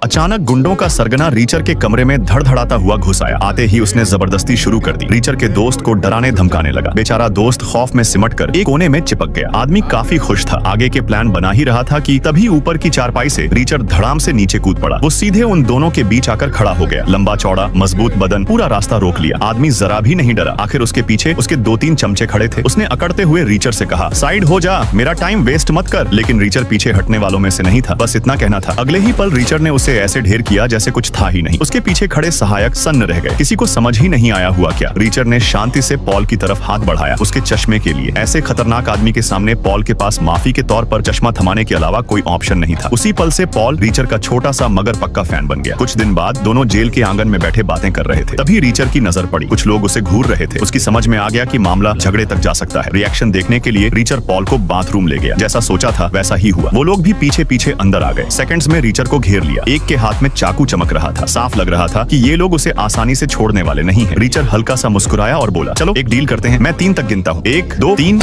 अचानक गुंडों का सरगना रीचर के कमरे में धड़धड़ाता हुआ घुस आया। आते ही उसने जबरदस्ती शुरू कर दी। रीचर के दोस्त को डराने धमकाने लगा। बेचारा दोस्त खौफ में सिमटकर एक कोने में चिपक गया। आदमी काफी खुश था, आगे के प्लान बना ही रहा था कि तभी ऊपर की चारपाई से रीचर धड़ाम से नीचे कूद पड़ा। वो सीधे उन दोनों के बीच आकर खड़ा हो गया। लंबा चौड़ा मजबूत बदन, पूरा रास्ता रोक लिया। आदमी जरा भी नहीं डरा। आखिर उसके पीछे उसके 2-3 चमचे खड़े थे। उसने अकड़ते हुए रीचर से कहा, साइड हो जा, मेरा टाइम वेस्ट मत कर। लेकिन रीचर पीछे हटने वालों में से नहीं था। बस इतना कहना था। अगले ही पल रीचर ने उसे ऐसे ढेर किया जैसे कुछ था ही नहीं। उसके पीछे खड़े सहायक सन्न रह गए। किसी को समझ ही नहीं आया हुआ क्या। रीचर ने शांति से पॉल की तरफ हाथ बढ़ाया, उसके चश्मे के लिए। ऐसे खतरनाक आदमी के सामने पॉल के पास माफी के तौर पर चश्मा थमाने के अलावा कोई ऑप्शन नहीं था। उसी पल से पॉल रीचर का छोटा सा मगर पक्का फैन बन गया। कुछ दिन बाद दोनों जेल के आंगन में बैठे बातें कर रहे थे। तभी रीचर की नजर पड़ी। कुछ लोग उसे घूर रहे थे। उसकी समझ में आ गया कि मामला झगड़े तक जा सकता है। रिएक्शन देखने के लिए रीचर पॉल को बाथरूम ले गया। जैसा सोचा था वैसा ही हुआ। वो लोग भी पीछे पीछे अंदर आ गए। सेकंड्स में रीचर को घेर लिया। एक के हाथ में चाकू चमक रहा था। साफ लग रहा था कि ये लोग उसे आसानी से छोड़ने वाले नहीं हैं। रीचर हल्का सा मुस्कुराया और बोला, चलो एक डील करते हैं। मैं 3 तक गिनता हूँ। 1, 2, 3।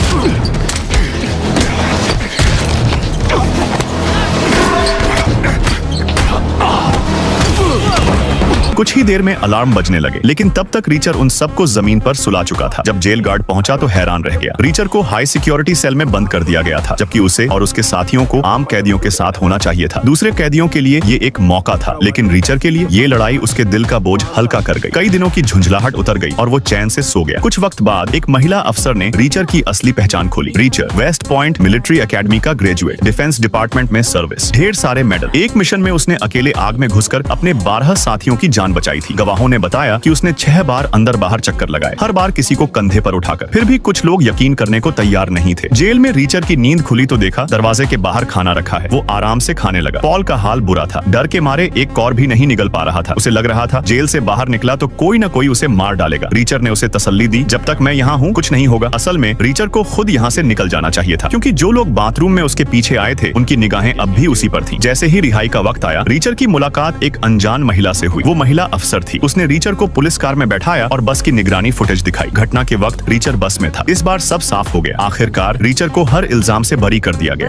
कुछ ही देर में अलार्म बजने लगे, लेकिन तब तक रीचर उन सबको जमीन पर सुला चुका था। जब जेल गार्ड पहुंचा तो हैरान रह गया। रीचर को हाई सिक्योरिटी सेल में बंद कर दिया गया था, जबकि उसे और उसके साथियों को आम कैदियों के साथ होना चाहिए था। दूसरे कैदियों के लिए ये एक मौका था, लेकिन रीचर के लिए ये लड़ाई उसके दिल का बोझ हल्का कर गई। कई दिनों की झुंझलाहट उतर गई और वो चैन से सो गया। कुछ वक्त बाद एक महिला अफसर ने रीचर की असली पहचान खोली। Reacher West Point military academy का ग्रेजुएट, डिफेंस डिपार्टमेंट में सर्विस, ढेर सारे मेडल। एक मिशन में उसने अकेले आग में घुसकर अपने 12 साथियों की जान बचाई थी। गवाहों ने बताया कि उसने 6 बार अंदर बाहर चक्कर लगाए, हर बार किसी को कंधे पर उठाकर। फिर भी कुछ लोग यकीन करने को तैयार नहीं थे। जेल में रीचर की नींद खुली तो देखा दरवाजे के बाहर खाना रखा है। वो आराम से खाने लगा। पॉल का हाल बुरा था। डर के मारे एक कौर भी नहीं निगल पा रहा था। उसे लग रहा था जेल से बाहर निकला तो कोई न कोई उसे मार डालेगा। रीचर ने उसे तसल्ली दी, जब तक मैं यहाँ हूँ कुछ नहीं होगा। असल में रीचर को खुद यहाँ से निकल जाना चाहिए था, क्योंकि जो लोग बाथरूम में उसके पीछे आए थे उनकी निगाहें अब भी उसी पर थी। जैसे ही रिहाई का वक्त आया, रीचर की मुलाकात एक अनजान महिला से हुई। वो महिला अफसर थी। उसने रीचर को पुलिस कार में बैठाया और बस की निगरानी फुटेज दिखाई। घटना के वक्त रीचर बस में था। इस बार सब साफ हो गया। आखिरकार रीचर को हर इल्जाम से बरी कर दिया गया।